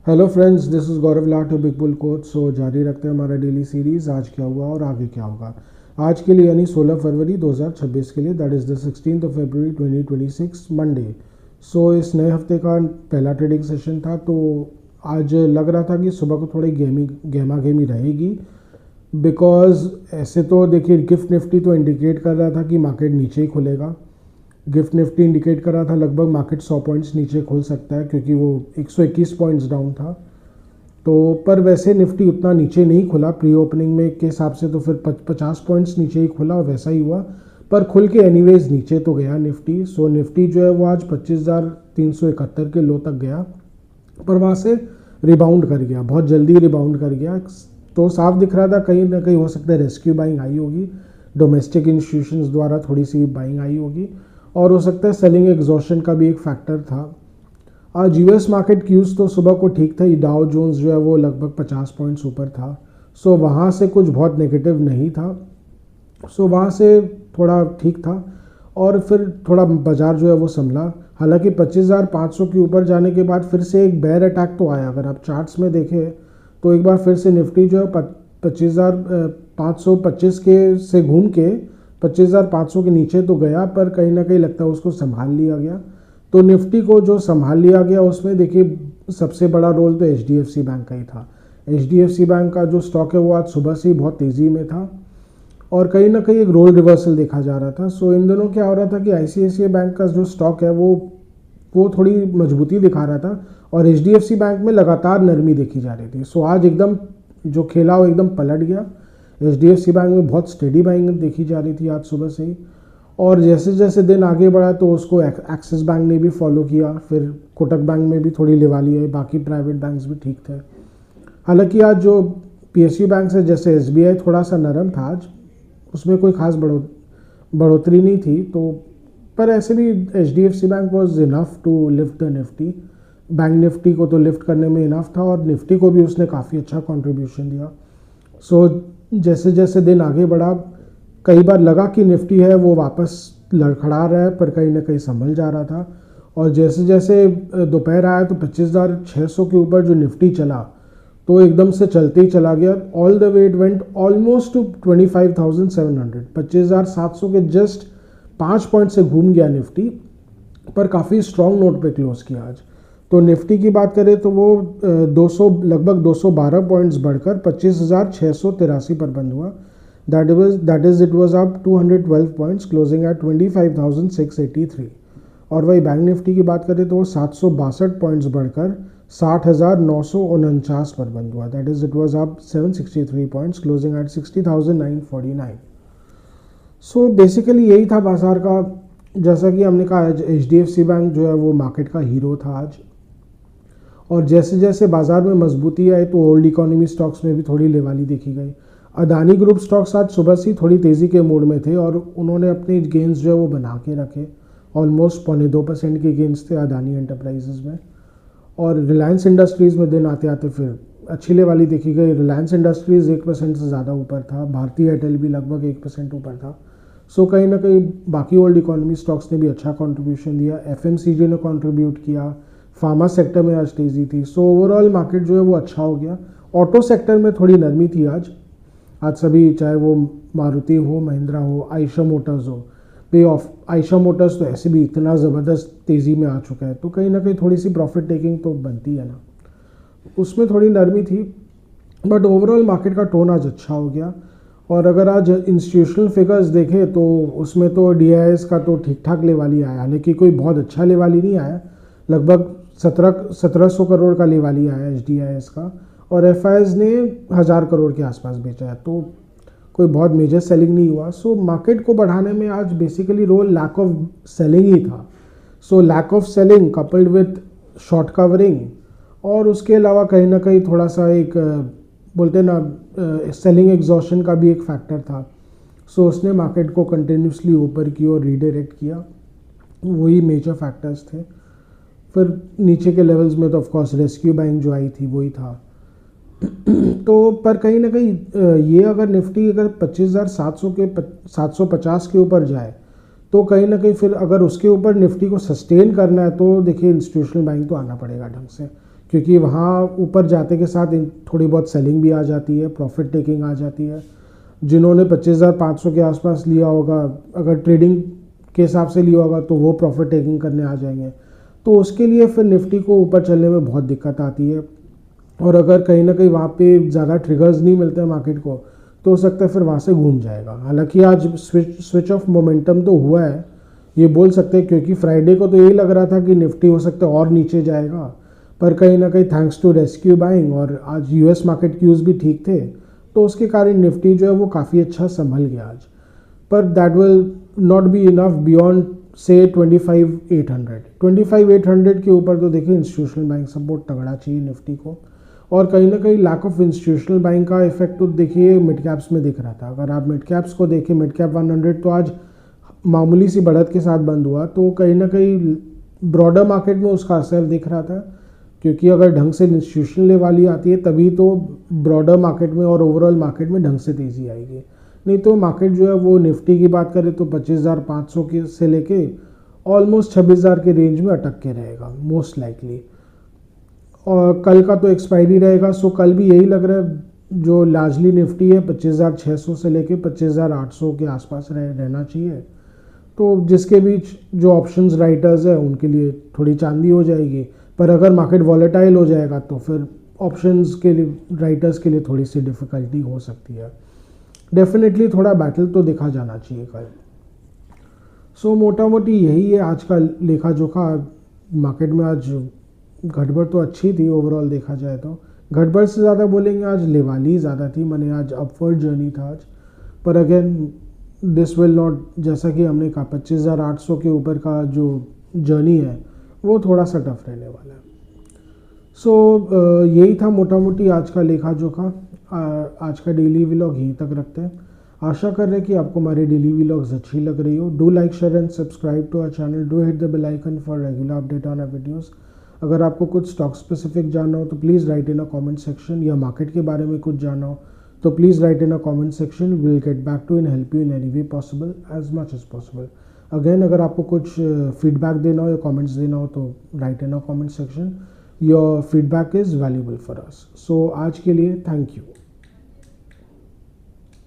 Hello friends, this is Gaurav Lat to big bull coach. So जारी रखते हैं हमारा डेली सीरीज़। आज क्या हुआ और आगे क्या होगा आज के लिए, यानी 16 फरवरी 2026 के लिए, that is the 16th of February 2026 Monday. So इस नए हफ्ते का पहला ट्रेडिंग सेशन था, तो आज लग रहा था कि सुबह को थोड़ी गेमा गेमी रहेगी। बिकॉज ऐसे तो देखिए, गिफ्ट निफ्टी तो इंडिकेट कर रहा था कि मार्केट नीचे ही खुलेगा। गिफ्ट निफ्टी इंडिकेट कर रहा था लगभग मार्केट 100 पॉइंट्स नीचे खुल सकता है, क्योंकि वो 121 पॉइंट्स डाउन था। तो पर वैसे निफ्टी उतना नीचे नहीं खुला प्री ओपनिंग में के हिसाब से, तो फिर 50 पॉइंट्स नीचे ही खुला और वैसा ही हुआ। पर खुल के एनीवेज नीचे तो गया निफ्टी। सो निफ्टी जो है वो आज 25,371 के लो तक गया, पर वहाँ से रिबाउंड कर गया, बहुत जल्दी रिबाउंड कर गया। तो साफ दिख रहा था कहीं ना कहीं हो सकता है रेस्क्यू बाइंग आई होगी, डोमेस्टिक इंस्टीट्यूशंस द्वारा थोड़ी सी बाइंग आई होगी, और हो सकता है सेलिंग एग्जॉशन का भी एक फैक्टर था। आज यूएस मार्केट क्यूज तो सुबह को ठीक था। डाउ जोन्स जो है वो लगभग 50 पॉइंट्स ऊपर था। सो वहाँ से कुछ बहुत नेगेटिव नहीं था। सो वहाँ से थोड़ा ठीक था, और फिर थोड़ा बाजार जो है वो संभला। हालांकि 25,500 के ऊपर जाने के बाद फिर से एक बेयर अटैक तो आया। अगर आप चार्ट्स में देखें तो एक बार फिर से निफ्टी जो है 25,525 के से घूम के 25,500 के नीचे तो गया, पर कहीं ना कहीं लगता है उसको संभाल लिया गया। तो निफ्टी को जो संभाल लिया गया उसमें देखिए सबसे बड़ा रोल तो HDFC बैंक का ही था। HDFC बैंक का जो स्टॉक है वो आज सुबह से ही बहुत तेज़ी में था, और कहीं ना कहीं एक रोल रिवर्सल देखा जा रहा था। सो इन दिनों क्या हो रहा था कि ICICI बैंक का जो स्टॉक है वो थोड़ी मजबूती दिखा रहा था, और HDFC बैंक में लगातार नरमी देखी जा रही थी। सो आज एकदम जो खेला वो एकदम पलट गया। HDFC बैंक में बहुत स्टेडी बाइंग देखी जा रही थी आज सुबह से ही, और जैसे जैसे दिन आगे बढ़ा तो उसको एक्सिस बैंक ने भी फॉलो किया, फिर कोटक बैंक में भी थोड़ी लिवाली आई, बाकी प्राइवेट बैंक्स भी ठीक थे। हालांकि आज जो PSU बैंक है जैसे SBI थोड़ा सा नरम था आज, उसमें कोई खास बढ़ोतरी नहीं थी। तो पर ऐसे भी HDFC bank was enough to lift the Nifty. Bank Nifty को तो लिफ्ट करने में इनफ था, और निफ्टी को भी उसने काफ़ी अच्छा कंट्रीब्यूशन दिया। सो जैसे जैसे दिन आगे बढ़ा, कई बार लगा कि निफ्टी है वो वापस लड़खड़ा रहा है, पर कहीं ना कहीं संभल जा रहा था। और जैसे जैसे दोपहर आया तो 25,600 के ऊपर जो निफ्टी चला तो एकदम से चलते ही चला गया। All the way it went almost two 25,700। 25,700 के जस्ट 5 पॉइंट से घूम गया निफ्टी, पर काफ़ी स्ट्रॉन्ग नोट पे क्लोज किया आज। तो निफ्टी की बात करें तो वो 200 लगभग 212 पॉइंट्स बढ़कर 25,683 पर बंद हुआ। That is it was up 212 points, closing at 25,683। और वही बैंक निफ्टी की बात करें तो वो 762 पॉइंट्स बढ़कर 60,949 पर बंद हुआ। That is it was up 763 points, closing at 60,949। So basically यही था बाजार का। जैसा कि हमने कहा, HDFC बैंक जो है वो मार्केट का हीरो था आज, और जैसे जैसे बाजार में मजबूती आई तो ओल्ड इकोनॉमी स्टॉक्स में भी थोड़ी लेवाली देखी गई। अदानी ग्रुप स्टॉक्स आज सुबह से थोड़ी तेज़ी के मोड में थे, और उन्होंने अपने गेंस जो है वो बना के रखे। ऑलमोस्ट 2.25% के गेंस थे अदानी एंटरप्राइजेज में। और रिलायंस इंडस्ट्रीज़ में दिन आते आते फिर अच्छी लेवाली देखी गई। रिलायंस इंडस्ट्रीज़ 1% से ज़्यादा ऊपर था, भारतीय एयरटेल भी लगभग 1% ऊपर था। सो कहीं ना कहीं बाकी ओल्ड इकोनॉमी स्टॉक्स ने भी अच्छा कंट्रीब्यूशन दिया। FMCG ने कंट्रीब्यूट किया। फार्मा सेक्टर में आज तेज़ी थी। सो ओवरऑल मार्केट जो है वो अच्छा हो गया। ऑटो सेक्टर में थोड़ी नरमी थी आज सभी, चाहे वो मारुति हो, महिंद्रा हो, आयशा मोटर्स हो। पे ऑफ आयशा मोटर्स तो ऐसे भी इतना ज़बरदस्त तेज़ी में आ चुका है, तो कहीं ना कहीं थोड़ी सी प्रॉफिट टेकिंग तो बनती है ना, उसमें थोड़ी नरमी थी। बट ओवरऑल मार्केट का टोन आज अच्छा हो गया। और अगर आज इंस्टीट्यूशनल फिगर्स देखें तो उसमें तो DIS का तो ठीक ठाक लेवाली आया, हालांकि कोई बहुत अच्छा लेवाली नहीं आया। लगभग 1700 करोड़ का लेवाली आया DIS का, और FIs ने 1000 करोड़ के आसपास बेचा है, तो कोई बहुत मेजर सेलिंग नहीं हुआ। सो मार्केट को बढ़ाने में आज basically role lack of selling ही था। So lack of selling coupled with short covering, और उसके अलावा कहीं ना कहीं थोड़ा सा एक बोलते ना सेलिंग एग्जॉशन का भी एक फैक्टर था। सो उसने मार्केट को कंटिन्यूसली ऊपर की ओर रीडायरेक्ट किया। वही मेजर फैक्टर्स थे। फिर नीचे के लेवल्स में तो ऑफकोर्स रेस्क्यू बाइंग जो आई थी वही था। तो पर कहीं ना कहीं ये अगर निफ्टी अगर 25,700 के 750 के ऊपर जाए तो कहीं ना कहीं फिर अगर उसके ऊपर निफ्टी को सस्टेन करना है तो देखिए इंस्टीट्यूशनल बाइंग तो आना पड़ेगा ढंग से, क्योंकि वहाँ ऊपर जाते के साथ थोड़ी बहुत सेलिंग भी आ जाती है, प्रॉफिट टेकिंग आ जाती है। जिन्होंने 25,500 के आसपास लिया होगा, अगर ट्रेडिंग के हिसाब से लिया होगा तो वो प्रॉफिट टेकिंग करने आ जाएंगे, तो उसके लिए फिर निफ्टी को ऊपर चलने में बहुत दिक्कत आती है। और अगर कहीं ना कहीं वहाँ पे ज़्यादा ट्रिगर्स नहीं मिलते हैं मार्केट को, तो हो सकता है फिर वहाँ से घूम जाएगा। हालांकि आज स्विच ऑफ मोमेंटम तो हुआ है, ये बोल सकते हैं, क्योंकि फ्राइडे को तो यही लग रहा था कि निफ्टी हो सकता है और नीचे जाएगा, पर कहीं ना कहीं थैंक्स टू रेस्क्यू बाइंग और आज यूएस मार्केट क्यूज भी ठीक थे, तो उसके कारण निफ्टी जो है वो काफ़ी अच्छा संभल गया आज। पर that will not be enough beyond से 25,800। 25,800 के ऊपर तो देखिए इंस्टीट्यूशनल बाइंग सपोर्ट तगड़ा चाहिए निफ्टी को। और कहीं ना कहीं लैक ऑफ इंस्टीट्यूशनल बाइंग का इफेक्ट तो देखिए मिड कैप्स में दिख रहा था। अगर आप मिड कैप्स को देखें, मिड कैप 100 तो आज मामूली सी बढ़त के साथ बंद हुआ, तो कहीं ना कहीं ब्रॉडर मार्केट में उसका असर दिख रहा था, क्योंकि अगर ढंग से इंस्टीट्यूशनल लेवाली आती है तभी तो ब्रॉडर मार्केट में और ओवरऑल मार्केट में ढंग से तेज़ी आएगी। नहीं तो मार्केट जो है वो निफ्टी की बात करें तो 25,500 के से लेके ऑलमोस्ट 26,000 के रेंज में अटक के रहेगा मोस्ट लाइकली। और कल का तो एक्सपायरी रहेगा, सो कल भी यही लग रहा है, जो लार्जली निफ्टी है 25,600 से लेके 25,800 के आसपास रहना चाहिए। तो जिसके बीच जो ऑप्शंस राइटर्स है उनके लिए थोड़ी चांदी हो जाएगी, पर अगर मार्केट वॉलेटाइल हो जाएगा तो फिर ऑप्शंस के लिए राइटर्स के लिए थोड़ी सी डिफ़िकल्टी हो सकती है। डेफिनेटली थोड़ा बैटल तो देखा जाना चाहिए कल। सो मोटा मोटी यही है आज का लेखा जोखा। मार्केट में आज घटबड़ तो अच्छी थी ओवरऑल देखा जाए तो, घटबड़ से ज़्यादा बोलेंगे आज लेवाली ज़्यादा थी, मैंने आज अपवर्ड जर्नी था आज। पर अगेन दिस विल नॉट, जैसा कि हमने कहा 25,800 के ऊपर का जो जर्नी है वो थोड़ा सा टफ रहने वाला है। सो यही था मोटा मोटी आज का लेखा जोखा। आज का डेली व्लॉग यहीं तक रखते हैं। आशा कर रहे हैं कि आपको हमारी डेली व्लॉग्स अच्छी लग रही हो। Do like, share and subscribe to our channel. Do hit the bell icon for regular update on our videos. अगर आपको कुछ स्टॉक स्पेसिफिक जानना हो तो please write in a comment section, या मार्केट के बारे में कुछ जानना हो तो please write in a comment section. Will get back to in help you in any way possible as much as possible. Again अगर आपको कुछ फीडबैक देना हो या कमेंट्स देना हो तो write in a comment section. Your feedback is valuable for us. So आज के लिए थैंक यू।